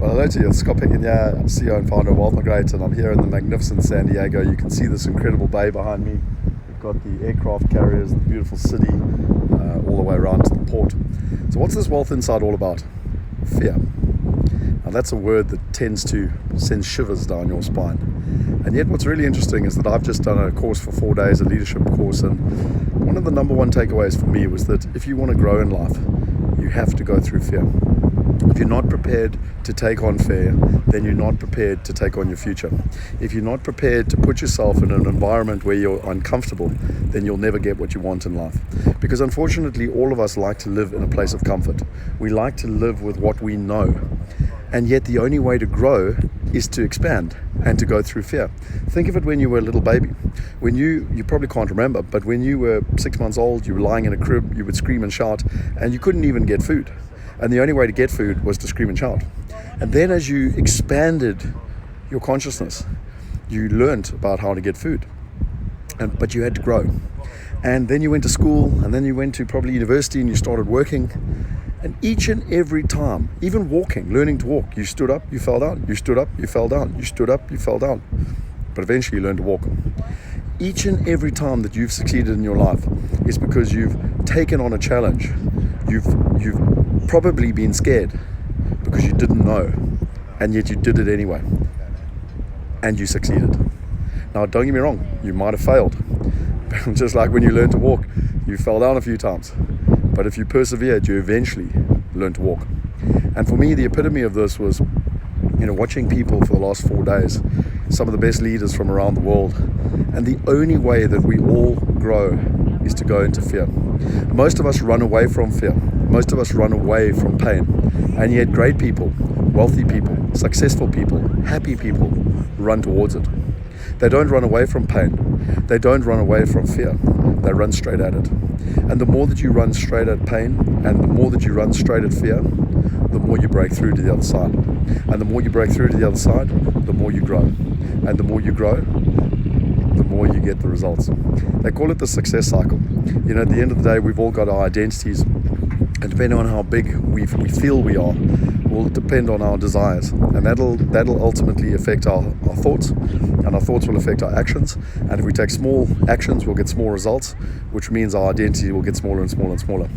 Well, hello to you. It's Scott Picken here, CEO and founder of Migrate, and I'm here in the magnificent San Diego. You can see this incredible bay behind me. We've got the aircraft carriers, the beautiful city, all the way around to the port. So what's this Wealth Insight all about? Fear. Now that's a word that tends to send shivers down your spine. And yet what's really interesting is that I've just done a course for 4 days, a leadership course, and one of the number one takeaways for me was that if you want to grow in life, you have to go through fear. If you're not prepared to take on fear, then you're not prepared to take on your future. If you're not prepared to put yourself in an environment where you're uncomfortable, then you'll never get what you want in life. Because unfortunately, all of us like to live in a place of comfort. We like to live with what we know. And yet the only way to grow is to expand and to go through fear. Think of it when you were a little baby. When you probably can't remember, but when you were 6 months old, you were lying in a crib, you would scream and shout, and you couldn't even get food. And the only way to get food was to scream and shout. And then as you expanded your consciousness, you learned about how to get food. But you had to grow. And then you went to school, and then you went to probably university, and you started working. And each and every time, even walking, learning to walk, you stood up, you fell down, you stood up, you fell down, you stood up, you fell down. But eventually you learned to walk. Each and every time that you've succeeded in your life is because you've taken on a challenge. You've probably been scared because you didn't know, and yet you did it anyway, and you succeeded. Now, don't get me wrong, you might have failed. Just like when you learned to walk, you fell down a few times. But if you persevered, you eventually learned to walk. And for me, the epitome of this was, watching people for the last 4 days, some of the best leaders from around the world. And the only way that we all grow is to go into fear. Most of us run away from fear. Most of us run away from pain. And yet great people, wealthy people, successful people, happy people run towards it. They don't run away from pain. They don't run away from fear. They run straight at it. And the more that you run straight at pain, and the more that you run straight at fear, the more you break through to the other side. And the more you break through to the other side, the more you grow. And the more you grow, the more you get the results. They call it the success cycle. At the end of the day, we've all got our identities, and depending on how big we feel we are, will depend on our desires, and that'll ultimately affect our thoughts, and our thoughts will affect our actions. And if we take small actions, we'll get small results, which means our identity will get smaller and smaller and smaller.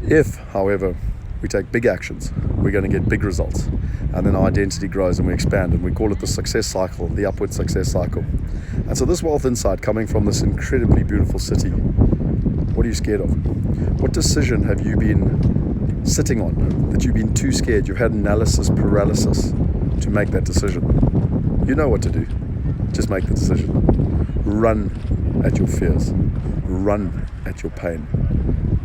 If, however, we take big actions, we're going to get big results, and then our identity grows and we expand, and we call it the success cycle, the upward success cycle. And so this Wealth Insight, coming from this incredibly beautiful city, what are you scared of? What decision have you been sitting on that you've been too scared, you've had analysis paralysis to make that decision? You know what to do. Just make the decision. Run at your fears. Run at your pain.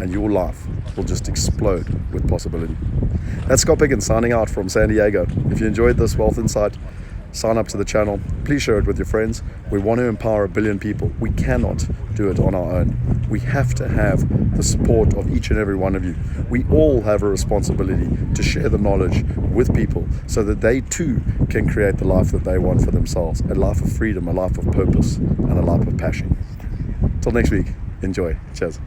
And your life will just explode with possibility. That's Scott Picken signing out from San Diego. If you enjoyed this Wealth Insight, sign up to the channel. Please share it with your friends. We want to empower 1 billion people. We cannot do it on our own. We have to have the support of each and every one of you. We all have a responsibility to share the knowledge with people so that they too can create the life that they want for themselves. A life of freedom, a life of purpose, and a life of passion. Till next week, enjoy. Cheers.